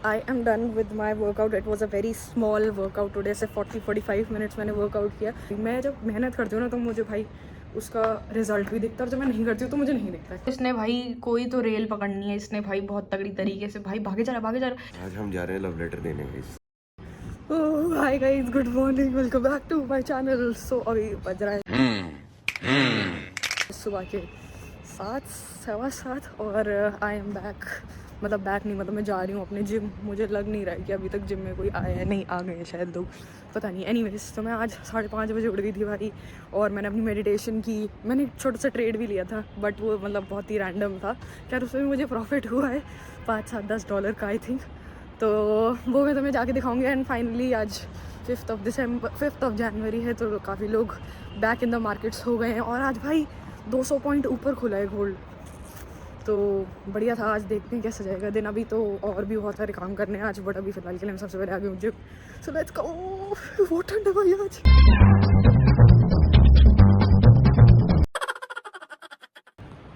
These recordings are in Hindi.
I am done with my workout. It was a very small workout today. से 40-45 मिनट्स मैंने वर्कआउट किया. मैं जब मेहनत करती हूँ ना तो मुझे भाई उसका रिजल्ट भी दिखता है, और जब मैं नहीं करती हूँ तो मुझे नहीं दिखता है. इसने भाई कोई तो रेल पकड़नी है, इसने भाई बहुत तगड़ी तरीके से भाई भागे जा रहा. आज हम जा रहे हैं लव लेटर देने guys. Hi guys, good morning, welcome back to my channel. So अभी बज रहा है सुबह के 7:15 और आई एम बैक. मतलब बैक नहीं, मतलब मैं जा रही हूँ अपने जिम. मुझे लग नहीं रहा है कि अभी तक जिम में कोई आया है. नहीं, आ गए हैं शायद लोग, पता नहीं. एनीवेज, तो मैं आज 5:30 बजे उठ गई थी भाई, और मैंने अपनी मेडिटेशन की. मैंने एक छोटा सा ट्रेड भी लिया था, बट वो मतलब बहुत ही रैंडम था. खैर उसमें भी मुझे प्रॉफिट हुआ है $5-10 का आई थिंक. तो वो मैं तुम्हें जाके दिखाऊंगी. एंड फाइनली आज 5th ऑफ जनवरी है, तो काफ़ी लोग बैक इन द मार्केट्स हो गए हैं. और आज भाई 200 पॉइंट ऊपर खुला है गोल्ड, तो बढ़िया था. आज देखते हैं कैसा जाएगा दिन. अभी तो और भी बहुत सारे काम करने हैं आज, बट अभी फिलहाल के लिए हम सबसे पहले आगे मुझे. So let's go. बहुत ठंड है भाई आज.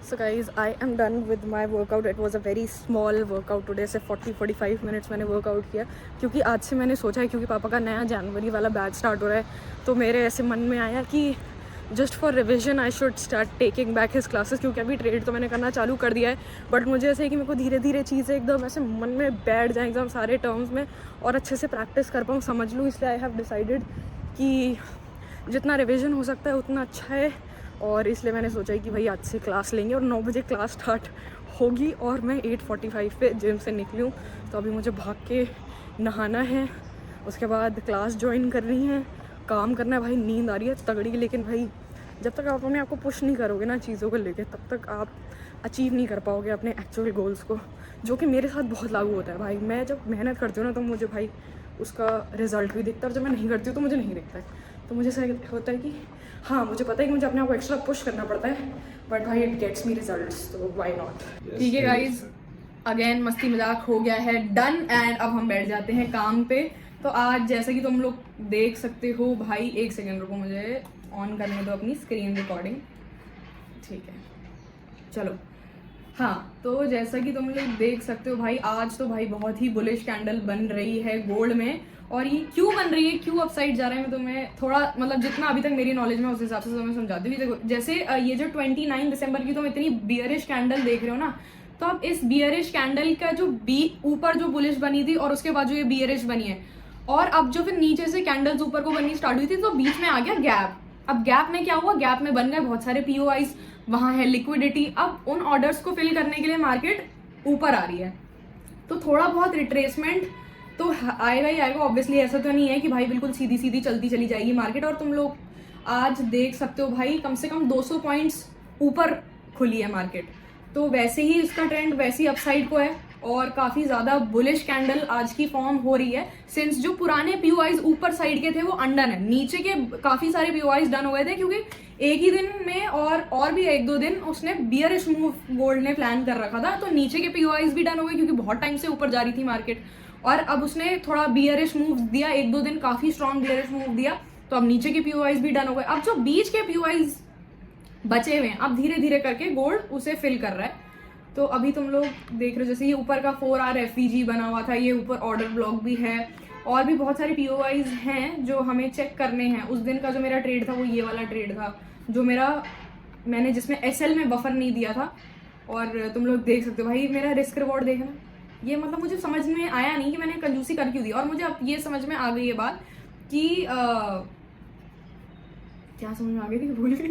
So guys, I am done with my workout. It was a very small workout today. से 40-45 मिनट्स मैंने वर्कआउट किया, क्योंकि आज से मैंने सोचा है, क्योंकि पापा का नया जनवरी वाला बैच स्टार्ट हो रहा है, तो मेरे ऐसे मन में आया कि just for revision I should start taking back his classes. क्योंकि अभी ट्रेड तो मैंने करना चालू कर दिया है, बट मुझे ऐसे है कि मेरे को धीरे धीरे चीज़ें एकदम ऐसे मन में बैठ जाएँ एकदम सारे टर्म्स में, और अच्छे से प्रैक्टिस कर पाऊँ, समझ लूँ. इसलिए आई हैव डिसाइडेड कि जितना रिविजन हो सकता है उतना अच्छा है. और इसलिए मैंने सोचा है कि भाई आज से क्लास लेंगे, और 9 बजे क्लास स्टार्ट होगी, और मैं 8:45 पे जिम से निकली हूँ. तो अभी मुझे भाग के नहाना है, उसके बाद क्लास ज्वाइन करनी है, काम करना है. भाई नींद आ रही है तगड़ी, लेकिन भाई जब तक आप अपने आप को पुश नहीं करोगे ना चीज़ों को लेके, तब तक आप अचीव नहीं कर पाओगे अपने एक्चुअल गोल्स को, जो कि मेरे साथ बहुत लागू होता है. भाई मैं जब मेहनत करती हूँ ना तो मुझे भाई उसका रिजल्ट भी दिखता है, और जब मैं नहीं करती हूँ तो मुझे नहीं दिखता है. तो मुझे ऐसा होता है कि हाँ, मुझे पता है कि मुझे अपने आप को एक्स्ट्रा पुश करना पड़ता है, बट भाई इट गेट्स मी रिजल्ट्स, तो व्हाई नॉट. ठीक है गाइज, अगेन मस्ती मजाक हो गया है डन, एंड अब हम बैठ जाते हैं काम पे. तो आज जैसा कि तुम लोग देख सकते हो भाई, एक सेकेंड रुको, मुझे ऑन करने दो अपनी स्क्रीन रिकॉर्डिंग. ठीक है, चलो. हाँ, तो जैसा कि तुम लोग देख सकते हो भाई, आज तो भाई बहुत ही बुलिश कैंडल बन रही है गोल्ड में. और ये क्यों बन रही है, क्यों अपसाइड जा रहा है, मैं तुम्हें थोड़ा मतलब जितना अभी तक मेरी नॉलेज में उस हिसाब से तुम्हें समझाती हूँ. जैसे ये जो 29 दिसंबर की तुम इतनी बियरिश कैंडल देख रहे हो ना, तो अब इस बियरिश कैंडल का जो ऊपर जो बुलिश बनी थी, और उसके बाद जो ये बियरिश बनी है, और अब जो फिर नीचे से कैंडल्स ऊपर को बननी स्टार्ट हुई थी, तो बीच में आ गया गैप. अब गैप में क्या हुआ, गैप में बन गए बहुत सारे पीओआईज, वहां है लिक्विडिटी. अब उन ऑर्डर्स को फिल करने के लिए मार्केट ऊपर आ रही है, तो थोड़ा बहुत रिट्रेसमेंट तो आएगा ही आएगा. ऑब्वियसली ऐसा तो नहीं है कि भाई बिल्कुल सीधी सीधी चलती चली जाएगी मार्केट. और तुम लोग आज देख सकते हो भाई, कम से कम 200 पॉइंट्स ऊपर खुली है मार्केट, तो वैसे ही इसका ट्रेंड वैसी अपसाइड को है, और काफी ज्यादा बुलिश कैंडल आज की फॉर्म हो रही है. सिंस जो पुराने पीओआईज ऊपर साइड के थे वो अनडन है, नीचे के काफी सारे पीओआईज डन हो गए थे, क्योंकि एक ही दिन में और भी 1-2 दिन उसने बियरिश मूव गोल्ड ने प्लान कर रखा था, तो नीचे के पीओआईज भी डन हो गए, क्योंकि बहुत टाइम से ऊपर जा रही थी मार्केट. और अब उसने थोड़ा बियरिश मूव दिया, 1-2 दिन काफी स्ट्रॉन्ग बियरिश मूव दिया, तो अब नीचे के पीओआईज भी डन हो गए. अब जो बीच के पीओआईज बचे हुए हैं, अब धीरे धीरे करके गोल्ड उसे फिल कर रहा है. तो अभी तुम लोग देख रहे हो, जैसे ये ऊपर का 4R FVG बना हुआ था, ये ऊपर ऑर्डर ब्लॉक भी है, और भी बहुत सारे पीओआईज हैं जो हमें चेक करने हैं. उस दिन का जो मेरा ट्रेड था वो ये वाला ट्रेड था, जो मैंने जिसमें SL में बफर नहीं दिया था. और तुम लोग देख सकते हो भाई, मेरा रिस्क रिवॉर्ड देखना, ये मतलब मुझे समझ में आया नहीं कि मैंने कंजूसी कर क्यों दी. और मुझे अब ये समझ में आ गई ये बात कि क्या समझ में आ गई थी, भूल गई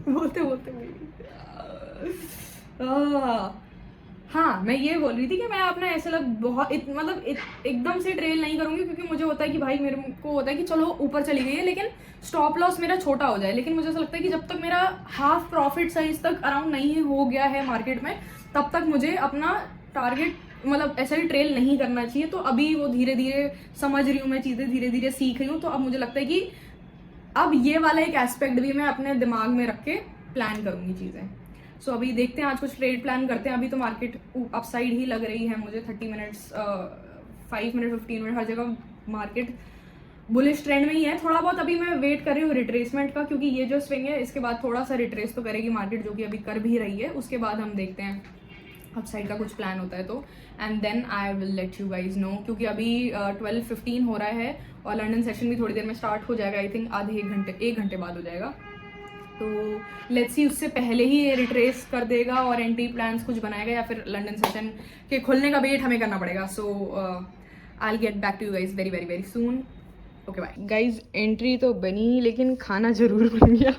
बोलते बोलते भूल गई. हाँ, मैं ये बोल रही थी कि मैं अपना ऐसे बहुत एकदम से ट्रेल नहीं करूंगी, क्योंकि मुझे होता है कि भाई मेरे को होता है कि चलो ऊपर चली गई है, लेकिन स्टॉप लॉस मेरा छोटा हो जाए. लेकिन मुझे ऐसा लगता है कि जब तक मेरा हाफ प्रॉफिट साइज तक अराउंड नहीं हो गया है मार्केट में, तब तक मुझे अपना टारगेट मतलब ऐसा ही ट्रेल नहीं करना चाहिए. तो अभी वो धीरे धीरे समझ रही हूँ मैं चीजें, धीरे धीरे सीख रही हूँ. तो अब मुझे लगता है कि अब ये वाला एक एस्पेक्ट भी मैं अपने दिमाग में रख के प्लान करूंगी चीजें. सो अभी देखते हैं, आज कुछ ट्रेड प्लान करते हैं. अभी तो मार्केट अपसाइड ही लग रही है मुझे. 30 मिनट्स 5 मिनट 15 मिनट हर जगह मार्केट बुलिश ट्रेंड में ही है. थोड़ा बहुत अभी मैं वेट कर रही हूँ रिट्रेसमेंट का, क्योंकि ये जो स्विंग है इसके बाद थोड़ा सा रिट्रेस तो करेगी मार्केट, जो कि अभी कर भी रही है. उसके बाद हम देखते हैं आउटसाइड का कुछ प्लान होता है तो, and then I will let you guys know, क्योंकि अभी 12:15 हो रहा है और लंदन सेशन भी थोड़ी देर में स्टार्ट हो जाएगा, आई थिंक आधे एक घंटे बाद हो जाएगा। तो लेट्स सी उससे पहले ही ये रिट्रेस कर देगा और एंट्री प्लान्स कुछ बनाएगा या फिर लंदन सेशन के खुलने का वेट हमें करना पड़ेगा। So I will get back to you guys very very very soon. Okay bye guys. Entry तो बनी लेकिन खाना जरूर बन गया।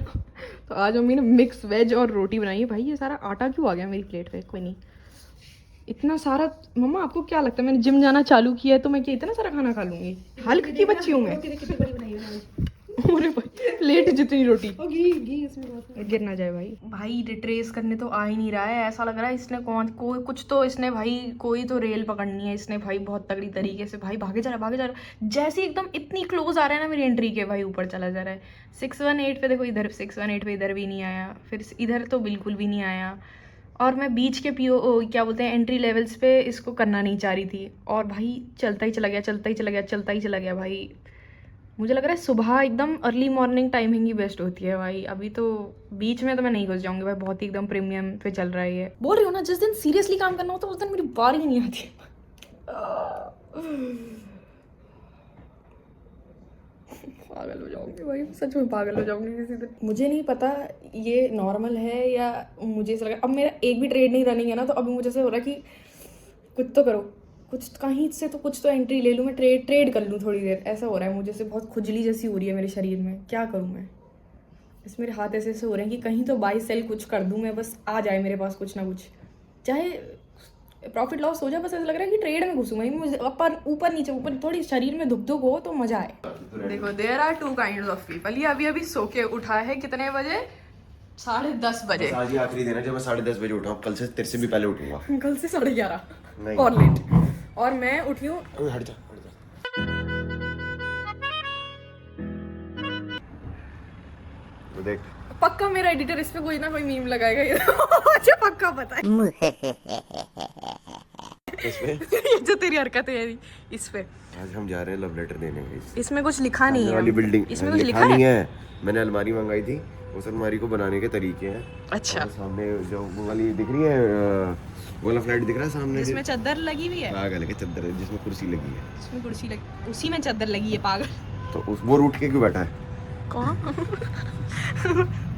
तो आज मम्मी ने मिक्स वेज और रोटी बनाई है। भाई ये सारा आटा क्यों आ गया मेरी प्लेट पे? कोई नहीं, इतना सारा। मम्मा आपको क्या लगता है मैंने जिम जाना चालू किया है तो मैं क्या इतना सारा खाना खा लूंगी? हल्क की बच्ची हूँ मैं। अरे भाई प्लेट जितनी रोटी इसमें गिर ना जाए। भाई रिट्रेस करने तो आ ही नहीं रहा है, ऐसा लग रहा है इसने कुछ तो इसने भाई कोई तो रेल पकड़नी है इसने भाई, बहुत तगड़ी तरीके से। भाई भागे जा रहा जैसे एकदम इतनी क्लोज आ रहा है ना मेरी एंट्री के, भाई ऊपर चला जा रहा है। 618 पे देखो, इधर 618 पे इधर भी नहीं आया, फिर इधर तो बिल्कुल भी नहीं आया। और मैं बीच के क्या बोलते हैं एंट्री लेवल्स पे इसको करना नहीं चाह रही थी, और भाई चलता ही चला गया भाई। मुझे लग रहा है सुबह एकदम अर्ली मॉर्निंग टाइमिंग ही बेस्ट होती है भाई। अभी तो बीच में तो मैं नहीं घुस जाऊंगी भाई, बहुत ही एकदम प्रीमियम पे चल रहा है ये। बोल रही हूँ ना, जिस दिन सीरियसली काम करना हो तो उस दिन मेरी बारी ही नहीं आती। पागल हो जाऊंगी भाई, सच में पागल हो जाऊंगी किसी दिन। मुझे नहीं पता ये नॉर्मल है या मुझे ऐसा लगा। अब मेरा एक भी ट्रेड नहीं रनिंग है ना, तो अभी मुझे ऐसा हो रहा है कि कुछ तो करो, कुछ कहीं से तो कुछ तो एंट्री ले लूँ मैं, ट्रेड कर लूँ थोड़ी देर। ऐसा हो रहा है मुझे से, बहुत खुजली जैसी हो रही है मेरे शरीर में। क्या करूँ मैं? बस मेरे हाथ ऐसे हो रहे हैं कि कहीं तो बाई सेल कुछ कर दूँ मैं, बस आ जाए मेरे पास कुछ ना कुछ, चाहे प्रॉफिट लॉस हो जाए। बस ऐसा लग रहा है कि ट्रेड में घुसूँ मैं, मुझे ऊपर नीचे ऊपर थोड़ी शरीर में धुक धुक हो तो मजा आए। देखो there are two kind of people. ये अभी सो के उठा है, कितने बजे? 10:30 बजे। आज ही आखिरी दिन है जब मैं 10:30 बजे उठा हूँ। कल से तेरे से भी पहले उठूंगा। कल से 11:30 और लेट। और मैं उठी हूँ। हट जा। तो देख पक्का मेरा एडिटर इस पे कोई ना कोई मीम लगाएगा। अच्छा पक्का पता है। ये जो तेरी हरकतें हैं इस पे। आज हम जा रहे हैं लव लेटर देने। इसमें कुछ लिखा नहीं है वाली बिल्डिंग, इसमें कुछ लिखा नहीं है। मैंने अलमारी मंगाई थी, उस अलमारी को बनाने के तरीके हैं। अच्छा। सामने जो वो वाली दिख रही है, वो वाला फ्लैट दिख रहा है सामने, जिसमें चादर लगी हुई है। पागल है, चादर है जिसमें कुर्सी लगी है। जिसमें कुर्सी लगी, उसी में चादर लगी है पागल। तो उस वो रूठ के क्यों बैठा है? कौन?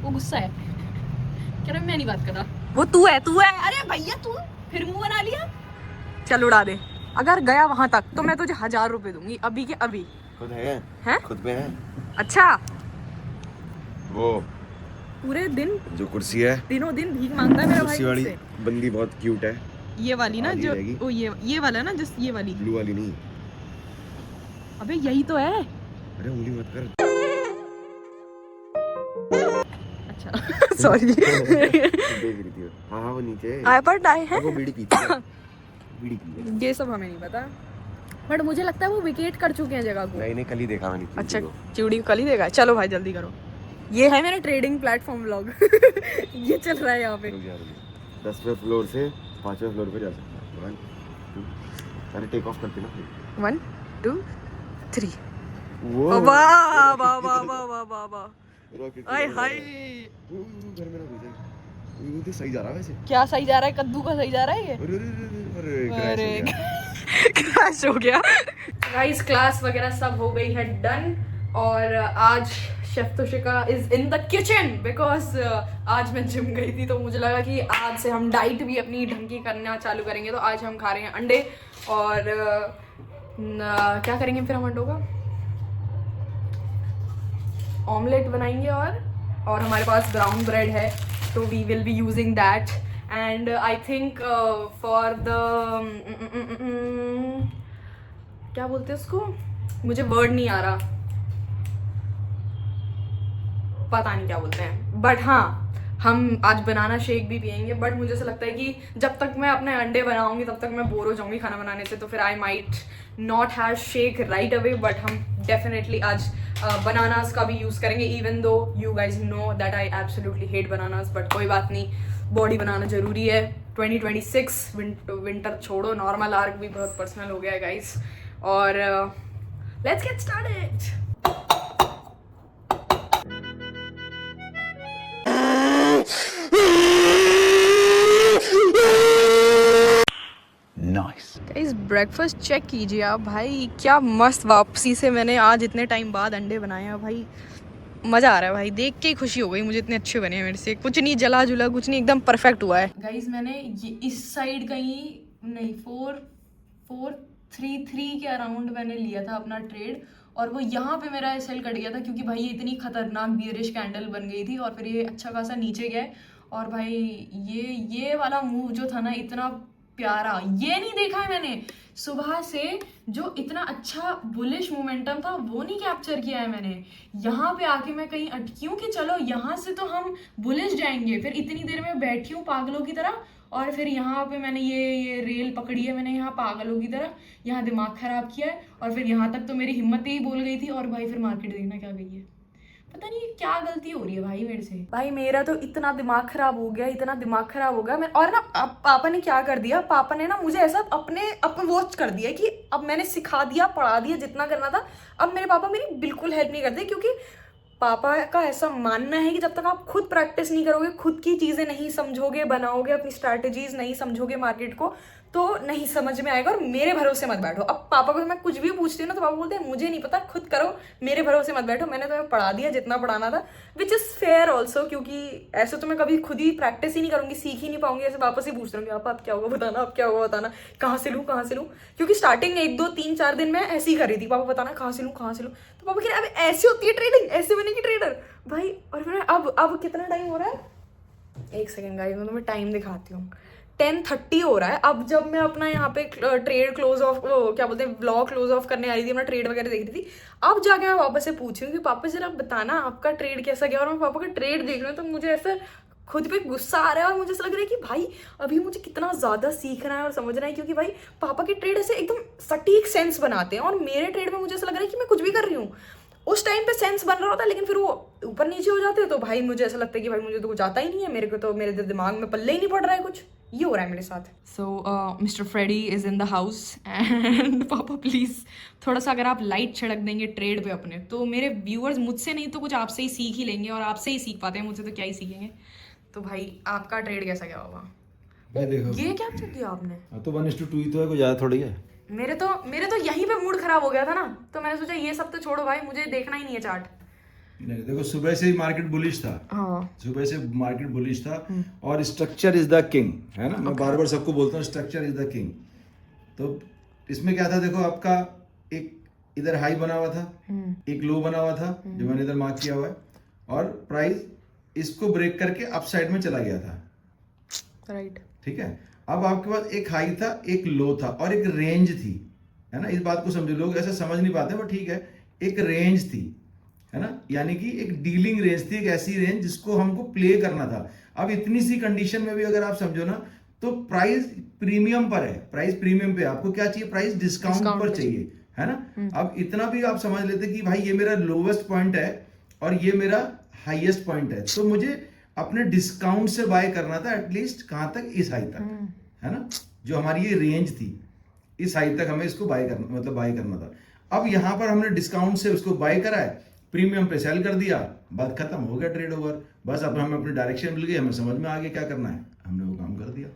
वो गुस्सा है, कह रहा मैं नहीं बात कर रहा। वो तू है। अरे भैया तू फिर मुंह बना लिया। चल उड़ा दे। अगर गया वहां तक तो मैं तुझे 1000 रुपए दूंगी, अभी के अभी। खुद है? खुद पे है। अच्छा वो पूरे दिन जो कुर्सी है, दिनों दिन भीख मांगता है मेरा भाई। कुर्सी वाली बंदी बहुत क्यूट है। ये वाली ना जो ओ ये वाला ना, जिस ये वाली ब्लू वाली नहीं। अबे यही तो है। अरे उंगली मत कर। अच्छा सॉरी। देख रही थी। हाँ वो नीचे आईपैड आए हैं। वो बीड़ी पीती है। बीड़ी पी है। ये सब हमें नहीं पता, बट मुझे लगता है वो विकेट कर चुके हैं जगह को। नहीं कल ही देखा मैंने। अच्छा चिड़ी को कल ही देखा। चलो भाई जल्दी करो, ये है मेरा ट्रेडिंग प्लेटफॉर्म व्लॉग। ये चल रहा है यहाँ पे। 10वें फ्लोर से 5वें फ्लोर पे जा सकता है। 1 2 अरे टेक ऑफ करते ना। 1 2 3। वो वाह वाह वाह वाह वाह वाह वाह। हाय हाय घर में ना घुस जाए। ये तो सही जा रहा है वैसे। क्या सही जा रहा है? कद्दू का सही जा रहा है ये। अरे क्रैश हो गया। गाइस क्लास वगैरह सब हो गई है डन, और आज chef Toshika is in the kitchen because आज मैं जिम गई थी, तो मुझे लगा कि आज से हम डाइट भी अपनी ढंग की करना चालू करेंगे। तो आज हम खा रहे हैं अंडे, और क्या करेंगे फिर हम अंडों का ऑमलेट बनाएंगे, और हमारे पास ब्राउन ब्रेड है तो we will be using that. And I think for the क्या बोलते हैं उसको, मुझे वर्ड नहीं आ रहा, पता नहीं क्या बोलते हैं, बट हाँ हम आज बनाना शेक भी पियेंगे। बट मुझे ऐसा लगता है कि जब तक मैं अपने अंडे बनाऊंगी तब तक मैं बोर हो जाऊंगी खाना बनाने से, तो फिर I might not have shake right away, but हम डेफिनेटली आज बनानास का भी यूज़ करेंगे। Even though you guys know that I absolutely hate bananas, but कोई बात नहीं, बॉडी बनाना जरूरी है। 2026 विंटर छोड़ो, नॉर्मल आर्क भी बहुत पर्सनल हो गया है गाइज, और let's get started. Guys breakfast check कीजिए आप भाई, क्या मस्त वापसी से मैंने आज इतने टाइम बाद अंडे बनाए हैं भाई। मज़ा आ रहा है भाई, देख के ही खुशी हो गई मुझे, इतने अच्छे बने हैं मेरे से, कुछ नहीं जला जुला, कुछ नहीं, एकदम परफेक्ट हुआ है। गाइस मैंने ये इस साइड कहीं नहीं 4-4-3-3 के अराउंड मैंने लिया था अपना ट्रेड, और वो यहाँ पे मेरा सेल कट गया था क्योंकि भाई ये इतनी खतरनाक बियरिश कैंडल बन गई थी और फिर ये अच्छा खासा नीचे गया। और भाई ये वाला मूव जो था ना इतना प्यारा, ये नहीं देखा है मैंने सुबह से, जो इतना अच्छा बुलिश मोमेंटम था वो नहीं कैप्चर किया है मैंने। यहाँ पे आके मैं कहीं अटकी हूँ कि चलो यहाँ से तो हम बुलिश जाएंगे, फिर इतनी देर में बैठी हूँ पागलों की तरह, और फिर यहाँ पे मैंने ये रेल पकड़ी है मैंने यहाँ पागलों की तरह, यहाँ दिमाग खराब किया है, और फिर यहाँ तक तो मेरी हिम्मत ही बोल गई थी, और भाई फिर मार्केट देखना क्या गई है, पता नहीं क्या गलती हो रही है भाई मेरे से। भाई मेरा तो इतना दिमाग खराब हो गया, इतना दिमाग खराब हो गया मैं, और ना अब पापा ने क्या कर दिया, पापा ने ना मुझे ऐसा अपने वो कर दिया कि अब मैंने सिखा दिया, पढ़ा दिया जितना करना था। अब मेरे पापा मेरी बिल्कुल हेल्प नहीं करते, क्योंकि पापा का ऐसा मानना है कि जब तक आप खुद प्रैक्टिस नहीं करोगे, खुद की चीज़ें नहीं समझोगे, बनाओगे, अपनी स्ट्रैटेजीज नहीं समझोगे मार्केट को, तो नहीं समझ में आएगा, और मेरे भरोसे मत बैठो। अब पापा को मैं कुछ भी पूछती हूँ ना तो पापा बोलते हैं मुझे नहीं पता, खुद करो, मेरे भरोसे मत बैठो, मैंने तुम्हें पढ़ा दिया जितना पढ़ाना था, विच इज़ फेयर ऑल्सो, क्योंकि ऐसे तो मैं कभी खुद ही प्रैक्टिस ही नहीं करूँगी, सीख ही नहीं पाऊंगी, ऐसे वापस ही पूछ रही हूँ आप क्या होगा बताना, आप क्या होगा बताना, कहाँ से लूँ, क्योंकि स्टार्टिंग 1-2-3-4 दिन मैं ऐसे ही कर रही थी, पापा बताना कहाँ से लूँ, तो पापा कह रहे अब ऐसी होती है ट्रेडिंग, ऐसे बनेगी ट्रेडर भाई। और फिर अब कितना टाइम हो रहा है, एक सेकेंड गाइस मैं तुम्हें टाइम दिखाती हूँ, 10:30 हो रहा है। अब जब मैं अपना यहाँ पे ट्रेड क्लोज ऑफ, क्या बोलते हैं, ब्लॉग क्लोज ऑफ करने आ रही थी, अपना ट्रेड वगैरह देख रही थी, अब जाके मैं पापा से पूछ रही हूँ कि पापा जरा बताना आपका ट्रेड कैसा गया, और मैं पापा का ट्रेड देख रही हूँ तो मुझे ऐसा खुद पे गुस्सा आ रहा है, और मुझे ऐसा लग रहा है कि भाई अभी मुझे कितना ज़्यादा सीखना है और समझना है, क्योंकि भाई पापा के ट्रेड ऐसे एकदम सटीक सेंस बनाते हैं, और मेरे ट्रेड में मुझे ऐसा लग रहा है कि मैं कुछ भी कर रही हूँ, उस टाइम पे सेंस बन रहा होता है, लेकिन फिर वो ऊपर नीचे हो जाते हैं, तो भाई मुझे ऐसा लगता है कि भाई मुझे तो कुछ आता ही नहीं है, मेरे को तो मेरे दिमाग में पल्ले ही नहीं पड़ रहा है कुछ, ये हो रहा है मेरे साथ। So mister Freddy is in the house, and पापा प्लीज़ थोड़ा सा अगर आप लाइट छिड़क देंगे ट्रेड पे अपने, तो मेरे व्यूअर्स मुझसे नहीं तो कुछ आपसे ही सीख ही लेंगे, और आपसे ही सीख पाते हैं, मुझसे तो क्या ही सीखेंगे। तो भाई आपका ट्रेड कैसा गया होगा? भाई देखो ये क्या चल दिया आपने? तो 1:2 ही तो है, कोई ज़्यादा थोड़ी है। मेरे तो यहीं पे मूड खराब हो गया था ना, तो मैंने सोचा ये सब तो छोड़ो भाई, मुझे देखना ही नहीं है चार्ट। नहीं देखो, सुबह से ही मार्केट बुलिश था, हाँ सुबह से मार्केट बुलिश था, और स्ट्रक्चर इज द किंग, है ना, मैं बार बार सबको बोलता हूँ स्ट्रक्चर इज द किंग। तो इसमें क्या था, देखो आपका एक इधर हाई बना हुआ था, एक लो बना हुआ था जो मैंने इधर मार्क किया हुआ है, और प्राइस इसको ब्रेक करके अप साइड में चला गया था, राइट। ठीक है। अब आपके पास एक हाई था, एक लो था, और एक रेंज थी, है ना, इस बात को समझो, लोग ऐसा समझ नहीं पाते, पर ठीक है, एक रेंज थी, है ना, यानी कि एक डीलिंग रेंज थी, एक ऐसी रेंज जिसको हमको प्ले करना था। अब इतनी सी कंडीशन में भी अगर आप समझो ना, तो प्राइस प्रीमियम पर है, प्राइस प्रीमियम पे, आपको क्या चाहिए, प्राइस डिस्काउंट पर चाहिए, है ना। अब इतना भी आप समझ लेते कि भाई ये मेरा लोवेस्ट पॉइंट है और ये मेरा हाईएस्ट पॉइंट है, तो मुझे अपने डिस्काउंट से बाय करना था, एटलीस्ट कहां तक, इस हाई तक, है ना, जो हमारी ये रेंज थी, इस हाई तक हमें इसको बाय करना, मतलब बाय करना था। अब यहां पर हमने डिस्काउंट से उसको बाय करा है, प्रीमियम पे सेल कर दिया, बात खत्म, हो गया ट्रेड ओवर, बस अब हमें अपनी डायरेक्शन मिल गई, हमें समझ में आ गया क्या करना है, हमने वो काम कर दिया।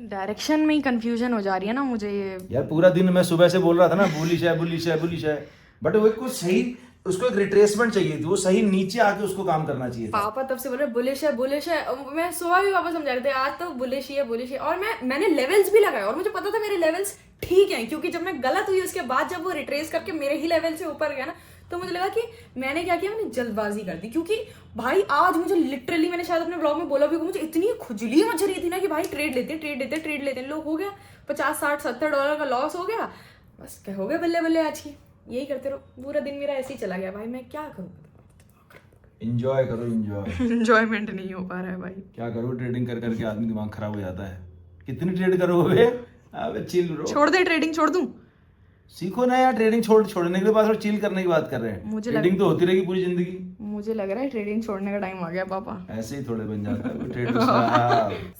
डायरेक्शन में ही कंफ्यूजन हो जा रही है ना मुझे ये। यार पूरा दिन मैं सुबह से बोल रहा था ना, बुलिश है बुलिश है बुलिश है, बट वो कुछ सही, उसको एक रिट्रेसमेंट चाहिए थी, वो सही नीचे आके उसको काम करना चाहिए था। पापा तब से बोल रहे बुलिश है, मैं सुबह भी पापा समझा रहे थे आज तो बुलिश ही है, और मैंने लेवल्स भी लगाए, और मुझे पता था मेरे लेवल्स ठीक हैं, क्योंकि जब मैं गलत हुई उसके बाद जब वो रिट्रेस करके मेरे ही लेवल से ऊपर गया ना, तो मुझे लगा कि मैंने क्या किया, मैंने जल्दबाजी कर दी, क्योंकि भाई आज मुझे लिटरली, मैंने शायद अपने ब्लॉग में बोला भी, मुझे इतनी खुजली मच रही थी ना कि भाई ट्रेड लेते लोग, हो गया $50-60-70 का लॉस हो गया, बस क्या हो गया, बल्ले बल्ले आज की यही करते रहो, पूरा दिन मेरा ऐसे ही चला गया भाई, मैं क्या करूँ, एंजॉय करो, एंजॉयमेंट नहीं हो पा रहा है भाई, क्या करो, ट्रेडिंग कर करके आदमी दिमाग खराब हो जाता है, कितनी ट्रेड करोगे, अबे चिल रहो, छोड़ दे ट्रेडिंग, छोड़ दूं, सीखो ना यार, ट्रेडिंग छोड़ने के बाद और चिल करने की बात कर रहे हैं, ट्रेडिंग तो होती रहेगी पूरी जिंदगी। मुझे लग रहा है ट्रेडिंग छोड़ने का टाइम आ गया पापा, ऐसे ही थोड़े बन जाता है ट्रेडर।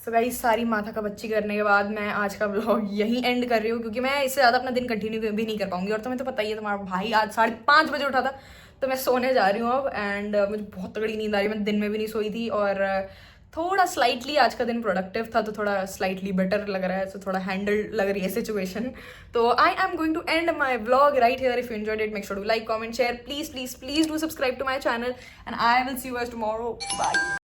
सो गाइस सारी माथा का बच्ची करने के बाद मैं आज का व्लॉग यहीं एंड कर रही हूँ, क्योंकि मैं इससे ज़्यादा अपना दिन कंटिन्यू भी नहीं कर पाऊंगी, और तुम्हें तो पता ही है, तुम्हारा भाई आज 5:30 बजे उठा था, तो मैं सोने जा रही हूँ अब, एंड मुझे बहुत तगड़ी नींद आ रही है, मैं दिन में भी नहीं सोई थी, और थोड़ा स्लाइटली आज का दिन प्रोडक्टिव था, तो थोड़ा स्लाइटली बेटर लग रहा है, तो थोड़ा हैंडल लग रही है सिचुएशन. तो I am going to end my vlog right here. If you enjoyed it, make sure to like, comment, share. Please please please do subscribe to my channel, and I will see you guys tomorrow. Bye.